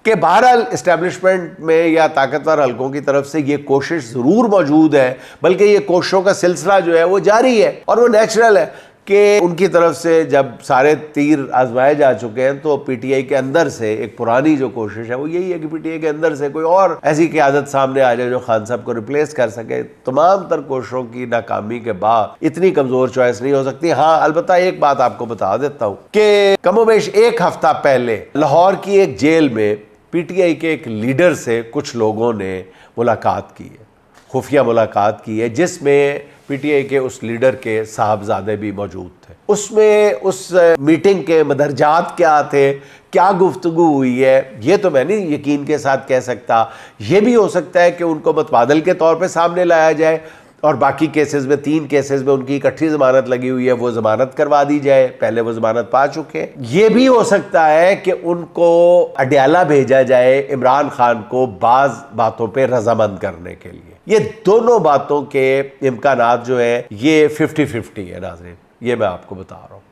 कि बहरहाल इस्टेब्लिशमेंट में या ताकतवर हलकों की तरफ से ये कोशिश ज़रूर मौजूद है, बल्कि ये कोशिशों का सिलसिला जो है वो जारी है और वो नेचुरल है कि उनकी तरफ से जब सारे तीर आजमाए जा चुके हैं तो पीटीआई के अंदर से एक पुरानी जो कोशिश है वो यही है कि पीटीआई के अंदर से कोई और ऐसी क़यादत सामने आ जाए जो खान साहब को रिप्लेस कर सके। तमाम तर कोशिशों की नाकामी के बाद इतनी कमज़ोर चॉइस नहीं हो सकती। हाँ, अलबत्ता एक बात आपको बता देता हूँ कि कमोबेश एक हफ्ता पहले लाहौर की एक जेल में पीटीआई के एक लीडर से कुछ लोगों ने मुलाकात की है, खुफिया मुलाकात की है, जिसमें पीटीआई के उस लीडर के साहबजादे भी मौजूद थे। उसमें उस मीटिंग के मदरजात क्या थे, क्या गुफ्तगू हुई है, ये तो मैं नहीं यकीन के साथ कह सकता। ये भी हो सकता है कि उनको मतबादल के तौर पे सामने लाया जाए और बाकी केसेस में 3 केसेस में उनकी इकट्ठी ज़मानत लगी हुई है, वो ज़मानत करवा दी जाए, पहले वो ज़मानत पा चुके हैं। ये भी हो सकता है कि उनको अडयाला भेजा जाए इमरान खान को बाज़ बातों पे रजामंद करने के लिए। ये दोनों बातों के इम्कानात जो है ये 50-50 है नाज़रीन, ये मैं आपको बता रहा हूँ।